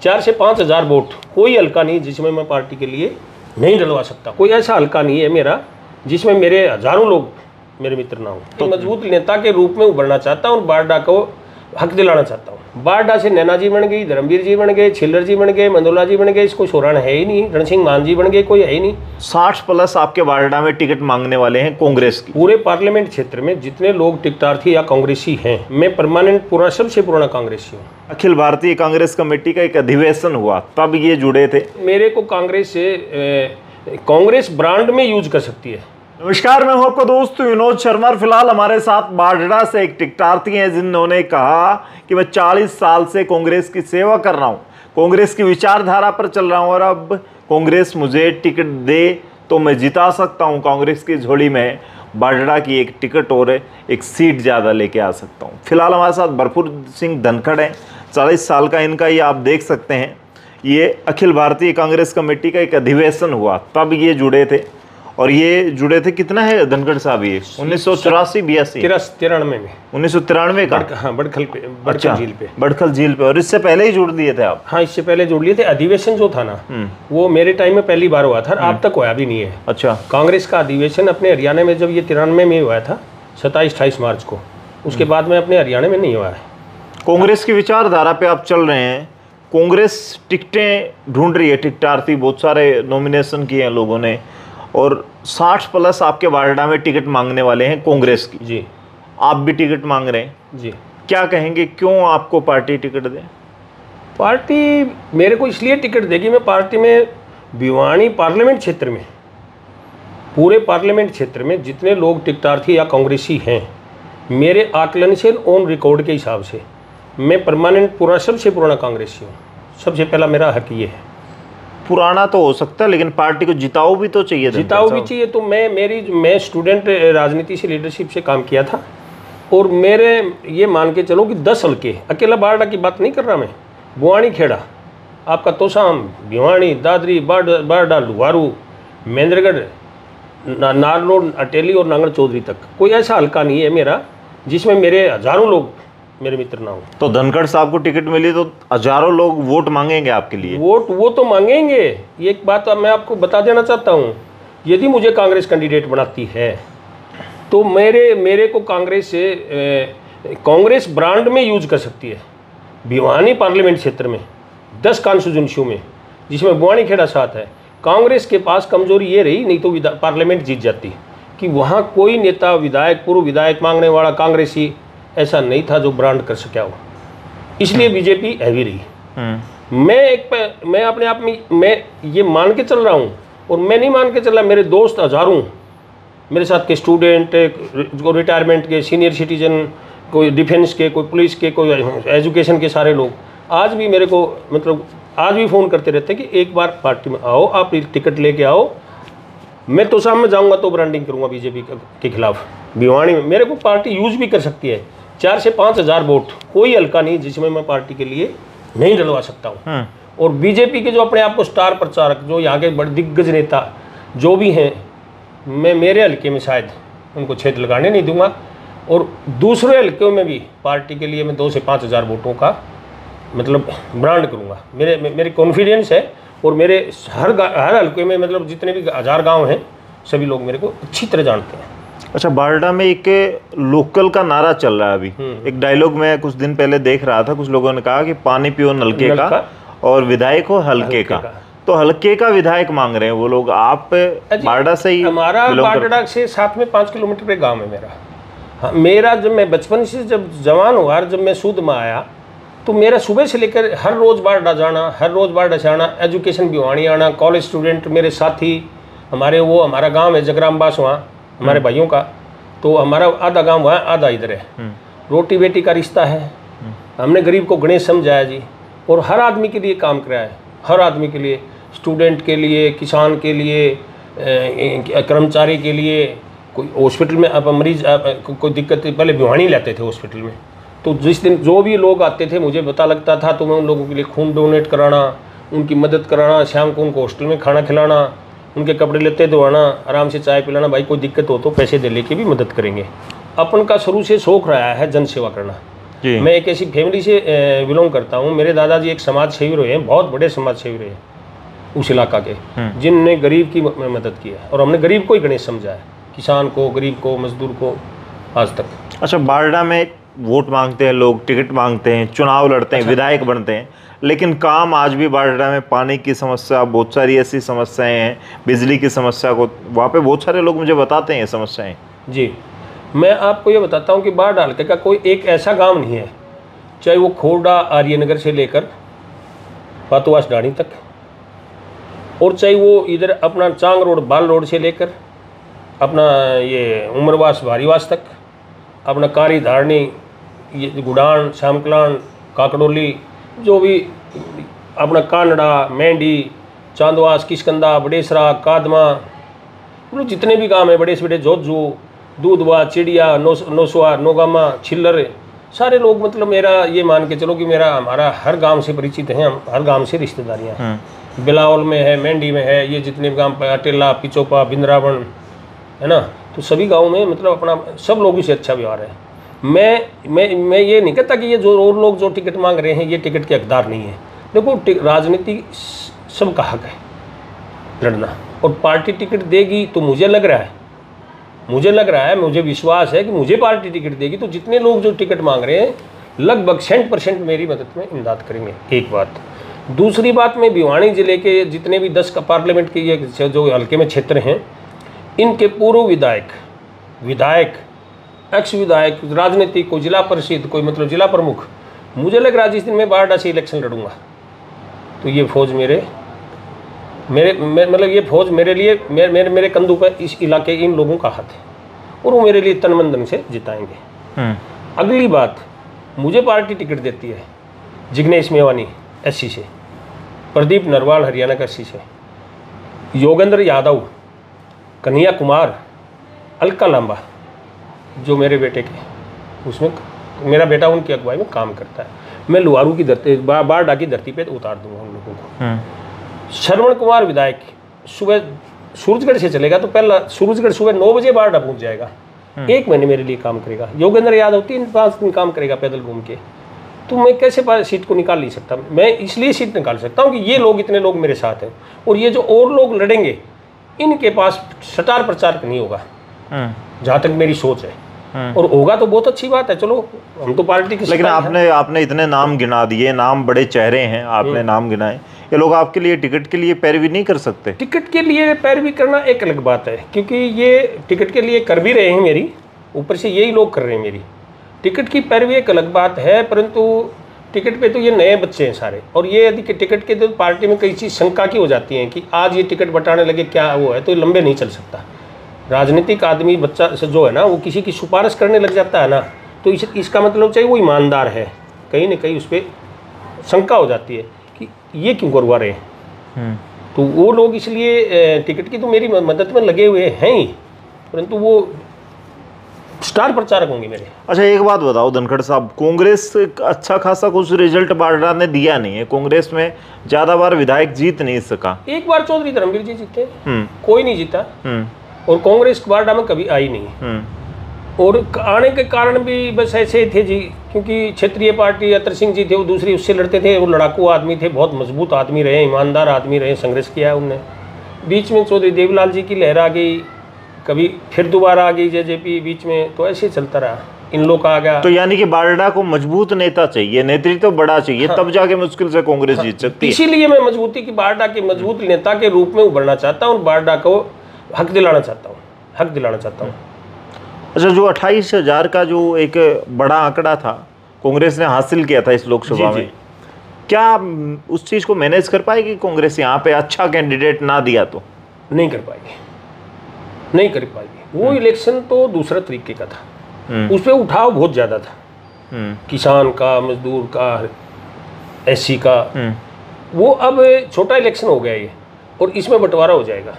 4 से 5 हज़ार वोट कोई हल्का नहीं जिसमें मैं पार्टी के लिए नहीं डलवा सकता। कोई ऐसा हल्का नहीं है मेरा जिसमें मेरे हजारों लोग मेरे मित्र ना हो। तो मजबूत नेता के रूप में उभरना चाहता हूँ और बारडा को हक दिलाना चाहता हूँ। बारडा से नैना जी बन गई, धर्मवीर जी बन गए, छिल्लर जी बन गए, मंदोला जी बन गए, इसको छोड़ाना है ही नहीं। रणसिंह मान जी बन गए, कोई है ही नहीं। 60+ आपके बारडा में टिकट मांगने वाले हैं कांग्रेस की। पूरे पार्लियामेंट क्षेत्र में जितने लोग टिकटार्थी या कांग्रेसी हैं, मैं परमानेंट पूरा सबसे पुराना कांग्रेसी हूँ। अखिल भारतीय कांग्रेस कमेटी का एक अधिवेशन हुआ, तब ये जुड़े थे। मेरे को कांग्रेस से कांग्रेस ब्रांड में यूज कर सकती है। नमस्कार, मैं हूं आपका दोस्त विनोद शर्मा। फिलहाल हमारे साथ बारडा से एक टिकटार्थी हैं जिन्होंने कहा कि मैं 40 साल से कांग्रेस की सेवा कर रहा हूं, कांग्रेस की विचारधारा पर चल रहा हूं और अब कांग्रेस मुझे टिकट दे तो मैं जिता सकता हूं। कांग्रेस की झोली में बारडा की एक टिकट और एक सीट ज़्यादा लेके आ सकता हूँ। फिलहाल हमारे साथ भरपूर सिंह धनखड़ हैं, 40 साल का इनका ये आप देख सकते हैं। ये अखिल भारतीय कांग्रेस कमेटी का एक अधिवेशन हुआ, तब ये जुड़े थे। और ये जुड़े थे, कितना है धनखड़ साहब, ये 1984-82 93 में 1993 का। हाँ, बड़खल पे, बड़खल झील पे, बड़खल झील पे। और इससे पहले ही जुड़ दिए थे आप? हाँ, इससे पहले जुड़ लिए थे। अधिवेशन जो था ना, वो मेरे टाइम में पहली बार हुआ था, अब तक हुआ भी नहीं है। अच्छा। कांग्रेस का अधिवेशन अपने हरियाणा में जब ये 93 में हुआ था, 27-28 मार्च को, उसके बाद में अपने हरियाणा में नहीं हुआ है। कांग्रेस की विचारधारा पे आप चल रहे हैं, कांग्रेस टिकटें ढूंढ रही है, टिकटार्थी बहुत सारे नॉमिनेशन किए हैं लोगों ने, और 60+ आपके बारडा में टिकट मांगने वाले हैं कांग्रेस की। जी। आप भी टिकट मांग रहे हैं जी। क्या कहेंगे, क्यों आपको पार्टी टिकट दे? पार्टी मेरे को इसलिए टिकट देगी, मैं पार्टी में भिवानी पार्लियामेंट क्षेत्र में, पूरे पार्लियामेंट क्षेत्र में जितने लोग टिकटार्थी या कांग्रेसी हैं, मेरे आकलन से ऑन रिकॉर्ड के हिसाब से मैं परमानेंट पूरा सबसे पुराना कांग्रेसी हूँ। सबसे पहला मेरा हक ये है। पुराना तो हो सकता है, लेकिन पार्टी को जिताओ भी तो चाहिए। जिताओ भी चाहिए। तो मैं स्टूडेंट राजनीति से, लीडरशिप से काम किया था, और मेरे ये मान के चलो कि 10 हल्के, अकेला बारडा की बात नहीं कर रहा मैं, बुआनी खेड़ा, आपका तोसाम, भिवानी, दादरी, बारडा, लुहारू, महेंद्रगढ़, नारनौल, अटेली और नांगल चौधरी तक कोई ऐसा हल्का नहीं है मेरा जिसमें मेरे हजारों लोग मेरे मित्र ना हो। तो धनखड़ साहब को टिकट मिली तो हजारों लोग वोट मांगेंगे आपके लिए। वोट वो तो मांगेंगे। एक बात मैं आपको बता देना चाहता हूँ, यदि मुझे कांग्रेस कैंडिडेट बनाती है तो मेरे को कांग्रेस से कांग्रेस ब्रांड में यूज कर सकती है। भिवानी पार्लियामेंट क्षेत्र में 10 कॉन्स्टिट्यूंसियों में, जिसमें बुआनी खेड़ा साथ है, कांग्रेस के पास कमजोरी ये रही, नहीं तो पार्लियामेंट जीत जाती, कि वहाँ कोई नेता, विधायक, पूर्व विधायक मांगने वाला कांग्रेसी ऐसा नहीं था जो ब्रांड कर सका हो। इसलिए बीजेपी हैवी रही। मैं अपने आप में मैं ये मान के चल रहा हूँ, और मैं नहीं मान के चल रहा, मेरे दोस्त हजारों, मेरे साथ के स्टूडेंट, कोई रिटायरमेंट के, सीनियर सिटीजन, कोई डिफेंस के, कोई पुलिस के, कोई एजुकेशन के, सारे लोग आज भी मेरे को मतलब आज भी फ़ोन करते रहते हैं कि एक बार पार्टी में आओ, आप टिकट लेके आओ। मैं तो शाम में जाऊँगा तो ब्रांडिंग करूँगा बीजेपी के खिलाफ। भिवानी में मेरे को पार्टी यूज भी कर सकती है। 4 से 5 हज़ार वोट कोई हल्का नहीं जिसमें मैं पार्टी के लिए नहीं डलवा सकता हूँ। और बीजेपी के जो अपने आप को स्टार प्रचारक, जो यहाँ के बड़े दिग्गज नेता जो भी हैं, मैं मेरे हल्के में शायद उनको छेद लगाने नहीं दूंगा, और दूसरे हल्कों में भी पार्टी के लिए मैं 2 से 5 हज़ार वोटों का मतलब ब्रांड करूँगा। मेरे कॉन्फिडेंस है, और मेरे हर हल्के में मतलब जितने भी 1000 गाँव हैं, सभी लोग मेरे को अच्छी तरह जानते हैं। अच्छा, बारडा में एक लोकल का नारा चल रहा है अभी। एक डायलॉग मैं कुछ दिन पहले देख रहा था, कुछ लोगों ने कहा कि पानी पियो नलके का और विधायक हो हल्के का। तो हल्के का विधायक मांग रहे हैं वो लोग। आप बारडा से ही? हमारा बारडा से साथ में 5 किलोमीटर पे गांव है मेरा। हाँ, मेरा जब मैं बचपन से जब जवान हुआ, जब मैं सूद में आया, तो मेरा सुबह से लेकर हर रोज़ बारडा जाना, हर रोज़ बारडा से आना, एजुकेशन भिवानी आना, कॉलेज स्टूडेंट मेरे साथी हमारा गाँव है जगराम बास, वहाँ हमारे भाइयों का, तो हमारा आधा गांव वहाँ, आधा इधर है। रोटी बेटी का रिश्ता है। हमने गरीब को गणेश समझाया जी, और हर आदमी के लिए काम कराया है, हर आदमी के लिए, स्टूडेंट के लिए, किसान के लिए, कर्मचारी के लिए। कोई हॉस्पिटल में अब मरीज कोई दिक्कत, पहले भिवानी लेते थे हॉस्पिटल में, तो जिस दिन जो भी लोग आते थे मुझे पता लगता था, तो मैं उन लोगों के लिए खून डोनेट कराना, उनकी मदद कराना, शाम को उनको हॉस्टल में खाना खिलाना, उनके कपड़े लेते धोना, आराम से चाय पिलाना, भाई कोई दिक्कत हो तो पैसे दे लेके भी मदद करेंगे। अपन का शुरू से शौक रहा है जन सेवा करना। जी। मैं एक ऐसी फैमिली से बिलोंग करता हूँ, मेरे दादाजी एक समाज सेवी रहे हैं, बहुत बड़े समाज सेवी रहे उस इलाका के, जिनने गरीब की मदद की है, और हमने गरीब को ही गणेश समझा है, किसान को, गरीब को, मजदूर को, आज तक। अच्छा, बारडा में वोट मांगते हैं लोग, टिकट मांगते हैं, चुनाव लड़ते हैं, विधायक बनते हैं, लेकिन काम आज भी बारडा में पानी की समस्या, बहुत सारी ऐसी समस्याएं हैं, बिजली की समस्या को वहाँ पे बहुत सारे लोग मुझे बताते हैं ये समस्याएं। जी, मैं आपको ये बताता हूँ कि बारडा हल्के का कोई एक ऐसा गांव नहीं है, चाहे वो खोरडा आर्यनगर से लेकर पातुवास डाणी तक, और चाहे वो इधर अपना चांग रोड, बाल रोड से लेकर अपना ये उमरवास भारीवास तक, अपना कारी धारणी, ये गुड़ान, श्यामकलान, काकड़ोली, जो भी अपना कानड़ा, मेंढी, चांदवास, किशकंदा, बड़ेसरा, कादमा, मतलब जितने भी गांव हैं, बड़े से बड़े, जोतजू, दूधवा, चिड़िया, नौसवा, नौगामा, छिल्लर, सारे लोग, मतलब मेरा ये मान के चलो कि हमारा हर गांव से परिचित हैं, हम हर गांव से रिश्तेदारियां हैं। बिलावल में है, मेंढी में है, ये जितने भी गांव, अटेला, पिचोपा, बिंद्रावन, है ना, तो सभी गाँव में मतलब अपना सब लोगों से अच्छा व्यवहार है। मैं ये नहीं कहता कि ये जो और लोग जो टिकट मांग रहे हैं ये टिकट के हकदार नहीं है। देखो, राजनीति सबका हक है लड़ना, और पार्टी टिकट देगी तो मुझे लग रहा है, मुझे विश्वास है कि मुझे पार्टी टिकट देगी तो जितने लोग जो टिकट मांग रहे हैं लगभग 100% मेरी मदद में इमदाद करेंगे। एक बात। दूसरी बात, में भिवानी जिले के जितने भी 10 का पार्लियामेंट के ये जो हल्के में क्षेत्र हैं, इनके पूर्व विधायक, एक्स विधायक, राजनीतिक, कोई जिला परिषद, कोई मतलब जिला प्रमुख, मुझे लग रहा है जिस दिन मैं बारडा से इलेक्शन लड़ूंगा तो ये फौज मेरे मतलब ये फौज मेरे लिए, मेरे कंधों पर इस इलाके इन लोगों का हाथ है, और वो मेरे लिए तन मन धन से जिताएंगे। अगली बात, मुझे पार्टी टिकट देती है जिग्नेश मेवानी एससी से, प्रदीप नरवाल हरियाणा का एससी से, योगेंद्र यादव, कन्हैया कुमार, अलका लांबा, जो मेरे बेटे के, उसमें मेरा बेटा उनकी अगुवाई में काम करता है। मैं लुहारू की धरती, बारडा की धरती पे उतार दूंगा उन लोगों को। श्रवण कुमार विधायक सुबह सूरजगढ़ से चलेगा तो पहला सूरजगढ़ सुबह 9 बजे बारडा पहुंच जाएगा, 1 महीने मेरे लिए काम करेगा। योगेंद्र यादव 3-5 दिन काम करेगा पैदल घूम के, तो मैं कैसे सीट को निकाल नहीं सकता। मैं इसलिए सीट निकाल सकता हूँ कि ये लोग, इतने लोग मेरे साथ हैं, और ये जो और लोग लड़ेंगे इनके पास सटार प्रचार नहीं होगा, जहाँ तक मेरी सोच है, और होगा तो बहुत अच्छी बात है। चलो, हम तो पार्टी की, लेकिन आपने इतने नाम गिना दिए, नाम बड़े चेहरे हैं, आपने नाम गिनाए, ये लोग आपके लिए टिकट के लिए पैरवी नहीं कर सकते? टिकट के लिए पैरवी करना एक अलग बात है, क्योंकि ये टिकट के लिए कर भी रहे हैं मेरी, ऊपर से यही लोग कर रहे हैं मेरी। टिकट की पैरवी एक अलग बात है, परंतु टिकट पे तो ये नए बच्चे हैं सारे, और ये यदि टिकट के तो पार्टी में कई चीज़ शंका की हो जाती हैं कि आज ये टिकट बटाने लगे, क्या वो है, तो लंबे नहीं चल सकता। राजनीतिक आदमी बच्चा जो है ना, वो किसी की सिफारिश करने लग जाता है ना, तो इसका मतलब चाहिए वो ईमानदार है, कहीं ना कहीं उस पर शंका हो जाती है कि ये क्यों करवा रहे हैं। तो वो लोग इसलिए टिकट की तो मेरी मदद में लगे हुए हैं ही, परंतु वो स्टार प्रचारक होंगे मेरे। अच्छा, एक बात बताओ धनखड़ साहब, कांग्रेस अच्छा खासा कुछ रिजल्ट बारडा ने दिया नहीं है, कांग्रेस में ज्यादा बार विधायक जीत नहीं सका। एक बार चौधरी धर्मवीर जी जीते, कोई नहीं जीता, और कांग्रेस बारडा में कभी आई नहीं, और आने के कारण भी बस ऐसे थे जी, क्योंकि क्षेत्रीय पार्टी अतर सिंह जी थे, वो दूसरी उससे लड़ते थे, वो लड़ाकू आदमी थे, बहुत मजबूत आदमी रहे, ईमानदार आदमी रहे, संघर्ष किया है उनने। बीच में चौधरी देवीलाल जी की लहर आ गई, कभी फिर दोबारा आ गई जेजेपी बीच में, तो ऐसे चलता रहा, इन लोग का आ गया। तो यानी कि बारडा को मजबूत नेता चाहिए, नेतृत्व तो बड़ा चाहिए, तब जाके मुश्किल से कांग्रेस जीत सकती है। इसीलिए मैं मजबूती की बारडा के मजबूत नेता के रूप में उभरना चाहता हूँ, बारडा को हक दिलाना चाहता हूँ। अच्छा, जो 28,000 का जो एक बड़ा आंकड़ा था कांग्रेस ने हासिल किया था इस लोकसभा में, क्या उस चीज को मैनेज कर पाएगी कांग्रेस? यहाँ पे अच्छा कैंडिडेट ना दिया तो नहीं कर पाएगी। वो इलेक्शन तो दूसरा तरीके का था, उस पर उठाव बहुत ज्यादा था, किसान का, मजदूर का, एससी का। वो अब छोटा इलेक्शन हो गया ये, और इसमें बंटवारा हो जाएगा,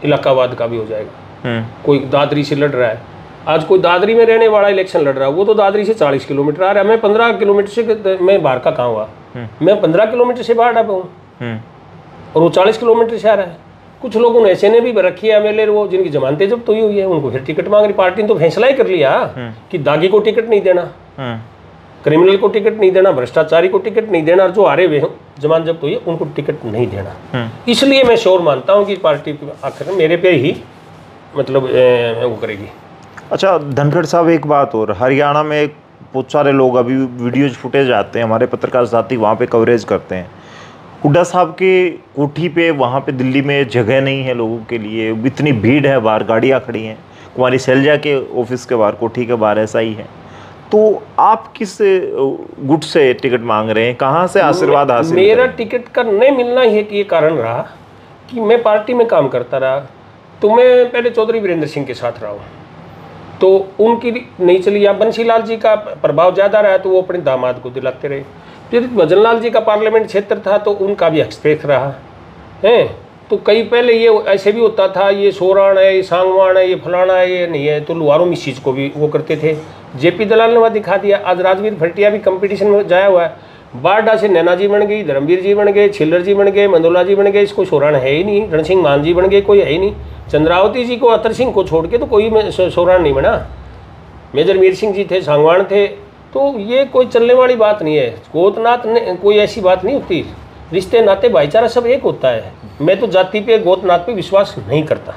इलाकाबाद का भी हो जाएगा। कोई दादरी से लड़ रहा है, आज कोई दादरी में रहने वाला इलेक्शन लड़ रहा है, वो तो दादरी से 40 किलोमीटर आ रहा है, मैं 15 किलोमीटर से, मैं बाहर का कहाँ हुआ, मैं 15 किलोमीटर से बाहर डापा हूँ, और वो 40 किलोमीटर से आ रहा है। कुछ लोगों ने ऐसे ने भी रखी है एमएलए, वो जिनकी जमानतें जब तो हुई है, उनको फिर टिकट मांग रही। पार्टी ने तो फैसला ही कर लिया कि दागी को टिकट नहीं देना, क्रिमिनल को टिकट नहीं देना, भ्रष्टाचारी को टिकट नहीं देना, और जो हारे हुए हैं जमानत जब्त हुई है उनको टिकट नहीं देना। इसलिए मैं श्योर मानता हूँ कि पार्टी आखिर मेरे पे ही मतलब वो करेगी। अच्छा धनखड़ साहब, एक बात और, हरियाणा में बहुत सारे लोग अभी वीडियोज फुटेज आते हैं, हमारे पत्रकार साथी वहाँ पे कवरेज करते हैं, हुड्डा साहब के कोठी पे वहाँ पे दिल्ली में जगह नहीं है लोगों के लिए, इतनी भीड़ है, बाहर गाड़ियाँ खड़ी हैं, कुमारी शैलजा के ऑफिस के बाहर, कोठी के बाहर ऐसा ही है। तो आप किस गुट से टिकट मांग रहे हैं, कहाँ से आशीर्वाद हासिल? मेरा टिकट का नहीं मिलना ही एक ये कारण रहा कि मैं पार्टी में काम करता रहा, तो मैं पहले चौधरी वीरेंद्र सिंह के साथ रहा हूँ, तो उनकी नहीं चली, या बंसीलाल जी का प्रभाव ज़्यादा रहा तो वो अपने दामाद को दिलाते रहे, फिर भजनलाल जी का पार्लियामेंट क्षेत्र था तो उनका भी हस्तक्षेप रहा है। तो कई पहले ये ऐसे भी होता था, ये सोराण है, ये सांगवान है, ये फलाना है, ये नहीं है, तो लुहारों में इस चीज़ को भी वो करते थे। जेपी दलाल ने वह दिखा दिया, आज राजवीर भटिया भी कंपटीशन में जाया हुआ है, बारडा से नैना जी बन गई, धर्मवीर जी बन गए, छिल्लर जी बन गए, मंदोला जी बन गए, इसको सोराण है ही नहीं, रणसिंह मान जी बन गए, कोई है ही नहीं, चंद्रावती जी को, अतर सिंह को छोड़ के तो कोई सोराण नहीं बना, मेजर मीर सिंह जी थे, सांगवान थे, तो ये कोई चलने वाली बात नहीं है। गोतनाथ ने कोई ऐसी बात नहीं होती, रिश्ते नाते भाईचारा सब एक होता है। मैं तो जाति पे गोतनाथ पे विश्वास नहीं करता,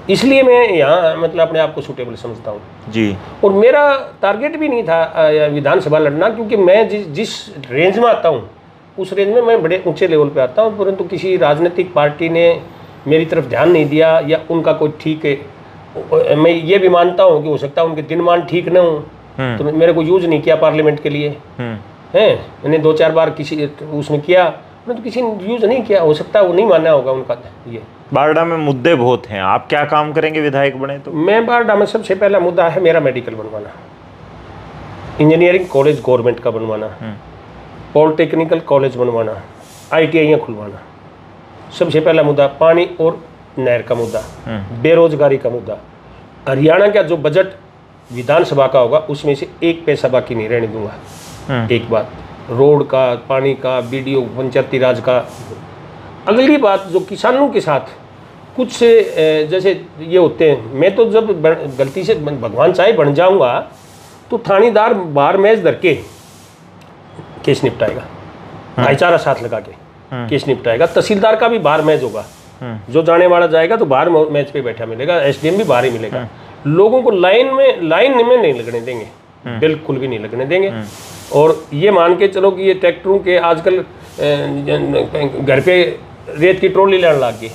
इसलिए मैं यहाँ मतलब अपने आप को सूटेबल समझता हूँ जी। और मेरा टारगेट भी नहीं था विधानसभा लड़ना, क्योंकि मैं जिस रेंज में आता हूँ उस रेंज में मैं बड़े ऊंचे लेवल पे आता हूँ, परंतु किसी राजनीतिक पार्टी ने मेरी तरफ ध्यान नहीं दिया या उनका कोई ठीक है, मैं ये भी मानता हूँ कि हो सकता है उनके दिनमान ठीक न हो, तो मेरे को यूज नहीं किया पार्लियामेंट के लिए है, मैंने 2-4 बार किसी उसमें किया, मैं तो किसी ने यूज नहीं किया, हो सकता है वो नहीं मानना होगा उनका। ये बारडा में मुद्दे बहुत हैं, आप क्या काम करेंगे विधायक बने तो? मैं बारडा में सबसे पहला मुद्दा है मेरा मेडिकल बनवाना, इंजीनियरिंग कॉलेज गवर्नमेंट का बनवाना, पॉलिटेक्निकल कॉलेज बनवाना, ITI खुलवाना, सबसे पहला मुद्दा। पानी और नहर का मुद्दा, बेरोजगारी का मुद्दा, हरियाणा का जो बजट विधानसभा का होगा उसमें से 1 पैसा बाकी नहीं रहने दूंगा। एक बात रोड का, पानी का, BDO पंचायती राज का। अगली बात जो किसानों के साथ कुछ से जैसे ये होते हैं, मैं तो जब गलती से भगवान चाहे बन जाऊंगा तो थानेदार बाहर मैच धर के केस निपटाएगा, भाईचारा साथ लगा के केस निपटाएगा। तहसीलदार का भी बाहर मैच होगा, जो जाने वाला जाएगा तो बाहर मैच पे बैठा मिलेगा, SDM भी बाहर ही मिलेगा। लोगों को लाइन में नहीं लगने देंगे, बिल्कुल भी नहीं लगने देंगे। और ये मान के चलो कि ये ट्रैक्टरों के आजकल घर पे रेत की ट्रॉली लेने लग गए,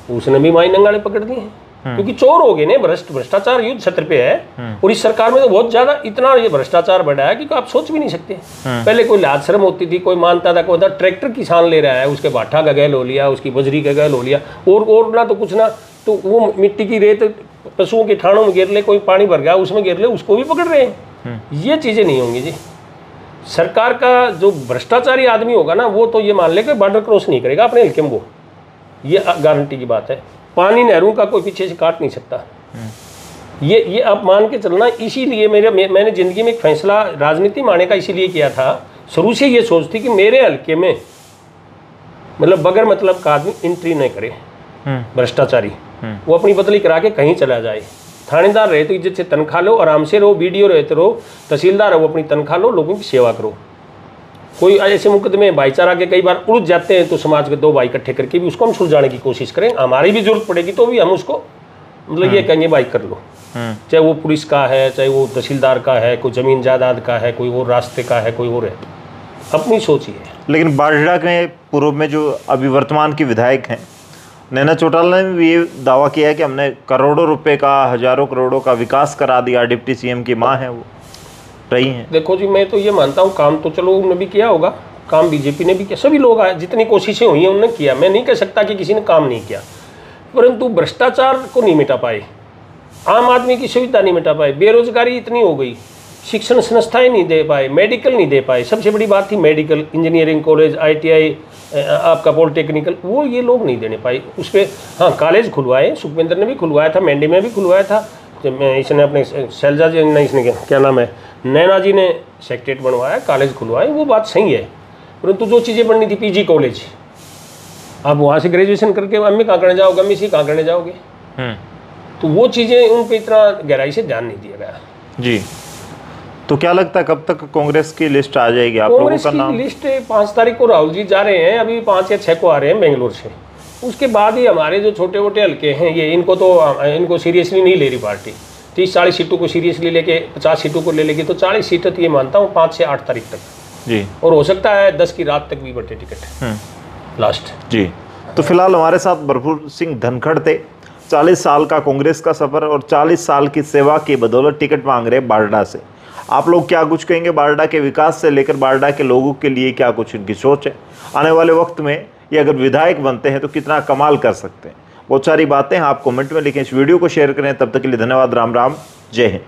उसने भी माई नंगाड़े पकड़ दिए हैं, क्योंकि चोर हो गए ना, भ्रष्टाचार युद्ध क्षेत्र पे है। और इस सरकार में तो बहुत ज्यादा इतना ये भ्रष्टाचार बढ़ा है कि आप सोच भी नहीं सकते। पहले कोई लाज शर्म होती थी, कोई मानता था, कोई ट्रैक्टर किसान ले रहा है, उसके बाठा का गैल हो लिया, उसकी बजरी का गैल हो लिया, और ना तो कुछ ना तो वो मिट्टी की रेत पशुओं के ठाणों में गिर ले, कोई पानी भर गया उसमें गिर ले, उसको भी पकड़ रहे हैं। ये चीजें नहीं होंगी जी। सरकार का जो भ्रष्टाचारी आदमी होगा ना, वो तो ये मान ले कि बॉर्डर क्रॉस नहीं करेगा अपने हल्के में, वो ये गारंटी की बात है। पानी नहरों का कोई पीछे से काट नहीं सकता, ये आप मान के चलना। इसीलिए मैंने जिंदगी में एक फैसला राजनीति में आने का इसीलिए किया था, शुरू से ये सोच थी कि मेरे हल्के में मतलब बगैर मतलब का आदमी एंट्री नहीं करे, भ्रष्टाचारी, वो अपनी बदली करा के कहीं चला जाए। थानेदार रहे तो इज्जत से तनख्वाह लो, आराम से रहो, BDO रहते रहो, तहसीलदार रहो, अपनी तनख्वाह लो, लोगों की सेवा करो। कोई ऐसे मुकदमे भाईचारा के कई बार उलझ जाते हैं तो समाज के 2 भाई इकट्ठे करके भी उसको हम सुलझाने की कोशिश करें, हमारी भी जरूरत पड़ेगी तो भी हम उसको मतलब ये कहेंगे भाई कर लो, चाहे वो पुलिस का है, चाहे वो तहसीलदार का है, कोई जमीन जायदाद का है, कोई और रास्ते का है, कोई और है, अपनी सोच ही है। लेकिन बारडा के पूर्व में जो अभी वर्तमान के विधायक हैं, नैना चौटाला ने भी ये दावा किया है कि हमने करोड़ों रुपए का, हजारों करोड़ों का विकास करा दिया, डिप्टी CM की मां है वो रही हैं। देखो जी, मैं तो ये मानता हूँ काम तो चलो उन्होंने भी किया होगा, काम BJP ने भी किया, सभी लोग आए, जितनी कोशिशें हुई हैं उन्होंने किया, मैं नहीं कह सकता कि किसी ने काम नहीं किया, परंतु भ्रष्टाचार को नहीं मिटा पाए, आम आदमी की सुविधा नहीं मिटा पाए, बेरोजगारी इतनी हो गई, शिक्षण संस्थाएं नहीं दे पाए, मेडिकल नहीं दे पाए। सबसे बड़ी बात थी मेडिकल, इंजीनियरिंग कॉलेज, ITI, आपका पॉलिटेक्निकल, वो ये लोग नहीं देने पाए। उस पर हाँ कॉलेज खुलवाए, सुखविंदर ने भी खुलवाया था, मंडी में भी खुलवाया था, इसने अपने शैलजा जी ने, इसने क्या नाम है, नैना जी ने सेक्रेटरीट बनवाया, कॉलेज खुलवाए, वो बात सही है। परंतु जो चीज़ें बननी थी, PG कॉलेज, आप वहाँ से ग्रेजुएशन करके अम्मी कहाँ करने जाओगे, अम्मी सी कहाँ करने जाओगे, तो वो चीज़ें उन पर इतना गहराई से ध्यान नहीं दिया गया जी। तो क्या लगता है कब तक कांग्रेस की लिस्ट आ जाएगी? आप लोगों कांग्रेस का की नाम? लिस्ट 5 तारीख को राहुल जी जा रहे हैं, अभी 5 या 6 को आ रहे हैं बेंगलोर से। उसके बाद ही हमारे जो छोटे मोटे हल्के हैं ये इनको सीरियसली नहीं ले रही पार्टी। 30-40 सीटों को सीरियसली लेके 50 सीटों को ले लेगी तो 40 सीटें तो ये मानता हूँ 5 से 8 तारीख तक जी, और हो सकता है 10 की रात तक भी बटे टिकट लास्ट जी। तो फिलहाल हमारे साथ भरपूर सिंह धनखड़ थे। 40 साल का कांग्रेस का सफर और 40 साल की सेवा की बदौलत टिकट मांग रहे बारडा से। आप लोग क्या कुछ कहेंगे बारडा के विकास से लेकर बारडा के लोगों के लिए क्या कुछ इनकी सोच है? आने वाले वक्त में ये अगर विधायक बनते हैं तो कितना कमाल कर सकते हैं? बहुत सारी बातें आप कमेंट में लिखें, इस वीडियो को शेयर करें। तब तक के लिए धन्यवाद। राम राम, जय हिंद।